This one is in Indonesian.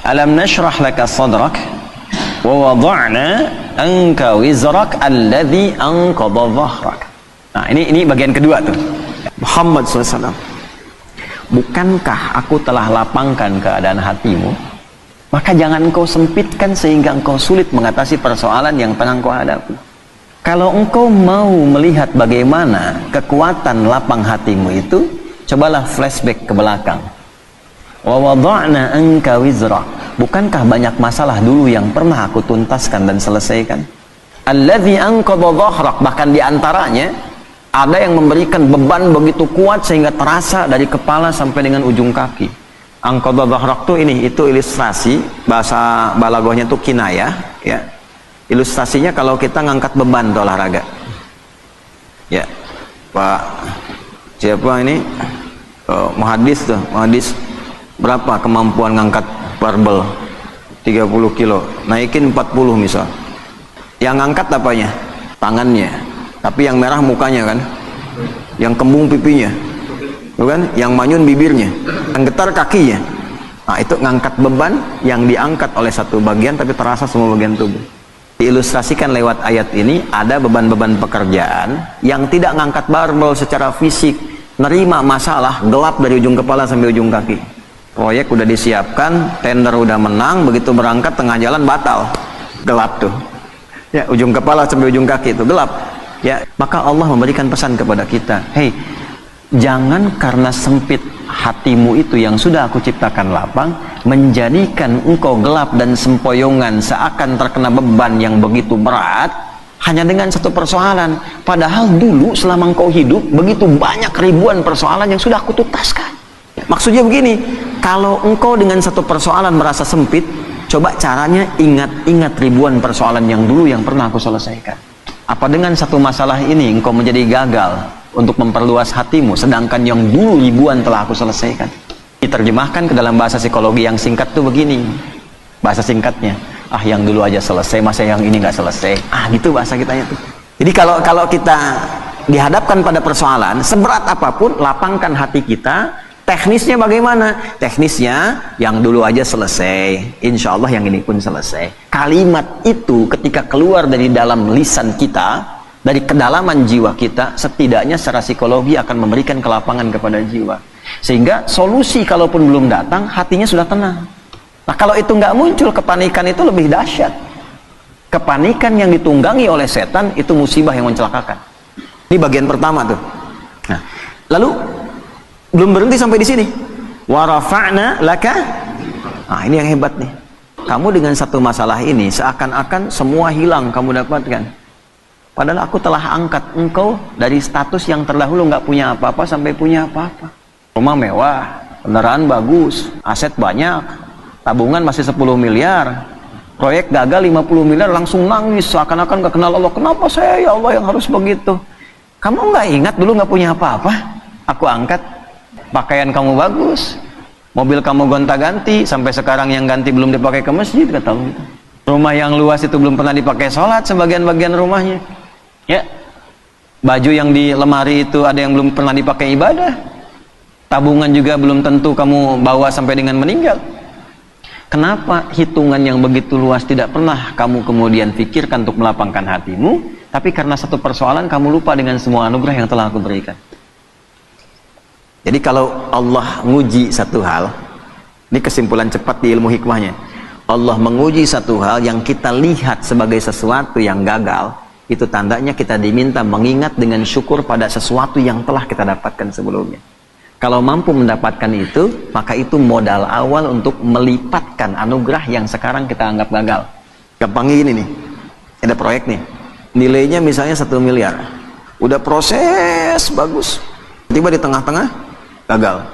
Alam nashrah laka sadrak wa wada'na anka wizrak alladhi anqadha dhahrak. Nah, ini bagian kedua tuh. Muhammad SAW, bukankah aku telah lapangkan keadaan hatimu? Maka jangan engkau sempitkan sehingga engkau sulit mengatasi persoalan yang tengah engkau hadapi. Kalau engkau mau melihat bagaimana kekuatan lapang hatimu itu, cobalah flashback ke belakang. Wa wada'na anka wizrak. Bukankah banyak masalah dulu yang pernah aku tuntaskan dan selesaikan? Alladzi anqadha dhahrak, bahkan diantaranya ada yang memberikan beban begitu kuat sehingga terasa dari kepala sampai dengan ujung kaki. Anqadha dhahrak tuh itu ilustrasi, bahasa balaghahnya tuh kinayah, ya. Ilustrasinya kalau kita ngangkat beban tuh olahraga. Ya. Pak siapa ini? Muhaddis tuh, muhaddis. Berapa kemampuan ngangkat barbel? 30 kilo, naikin 40 misal. Yang ngangkat apanya? Tangannya. Tapi yang merah mukanya kan, yang kembung pipinya, bukan? Yang manyun bibirnya, yang getar kakinya. Nah, itu ngangkat beban yang diangkat oleh satu bagian tapi terasa semua bagian tubuh. Diilustrasikan lewat ayat ini, ada beban-beban pekerjaan yang tidak ngangkat barbel secara fisik, nerima masalah, gelap dari ujung kepala sampai ujung kaki. Proyek udah disiapkan, tender udah menang, begitu berangkat tengah jalan batal, gelap tuh. Ya, ujung kepala sampai ujung kaki itu gelap. Ya, maka Allah memberikan pesan kepada kita, hei, jangan karena sempit hatimu itu yang sudah aku ciptakan lapang, menjadikan engkau gelap dan sempoyongan seakan terkena beban yang begitu berat hanya dengan satu persoalan. Padahal dulu selama engkau hidup, begitu banyak ribuan persoalan yang sudah aku tuntaskan. Maksudnya begini, kalau engkau dengan satu persoalan merasa sempit, coba caranya ingat-ingat ribuan persoalan yang dulu yang pernah aku selesaikan. Apa dengan satu masalah ini engkau menjadi gagal untuk memperluas hatimu, sedangkan yang dulu ribuan telah aku selesaikan? Diterjemahkan ke dalam bahasa psikologi yang singkat tuh begini, bahasa singkatnya, yang dulu aja selesai, masa yang ini nggak selesai? Gitu bahasa kitanya tuh. Jadi kalau kita dihadapkan pada persoalan seberat apapun, lapangkan hati kita. Teknisnya bagaimana? Teknisnya yang dulu aja selesai, insya Allah yang ini pun selesai. Kalimat itu ketika keluar dari dalam lisan kita, dari kedalaman jiwa kita, setidaknya secara psikologi akan memberikan kelapangan kepada jiwa. Sehingga solusi kalaupun belum datang, hatinya sudah tenang. Nah, kalau itu nggak muncul, kepanikan itu lebih dahsyat. Kepanikan yang ditunggangi oleh setan itu musibah yang mencelakakan. Ini bagian pertama tuh. Nah, lalu belum berhenti sampai di sini. Wa rafa'na laka. Ini yang hebat nih. Kamu dengan satu masalah ini seakan-akan semua hilang kamu dapatkan. Padahal aku telah angkat engkau dari status yang terdahulu nggak punya apa-apa sampai punya apa-apa. Rumah mewah, kendaraan bagus, aset banyak, tabungan masih 10 miliar. Proyek gagal 50 miliar, langsung nangis seakan-akan gak kenal Allah. Kenapa saya ya Allah yang harus begitu? Kamu nggak ingat dulu nggak punya apa-apa? Aku angkat. Pakaian kamu bagus, mobil kamu gonta-ganti, sampai sekarang yang ganti belum dipakai ke masjid, kata Allah. Rumah yang luas itu belum pernah dipakai sholat, sebagian-bagian rumahnya. Ya, baju yang di lemari itu ada yang belum pernah dipakai ibadah. Tabungan juga belum tentu kamu bawa sampai dengan meninggal. Kenapa hitungan yang begitu luas tidak pernah kamu kemudian pikirkan untuk melapangkan hatimu, tapi karena satu persoalan kamu lupa dengan semua anugerah yang telah aku berikan. Jadi kalau Allah nguji satu hal, ini kesimpulan cepat di ilmu hikmahnya, Allah menguji satu hal yang kita lihat sebagai sesuatu yang gagal, itu tandanya kita diminta mengingat dengan syukur pada sesuatu yang telah kita dapatkan sebelumnya. Kalau mampu mendapatkan itu, maka itu modal awal untuk melipatkan anugerah yang sekarang kita anggap gagal. Gampang gini nih, ada proyek nih, nilainya misalnya 1 miliar, udah proses bagus, tiba di tengah-tengah gagal.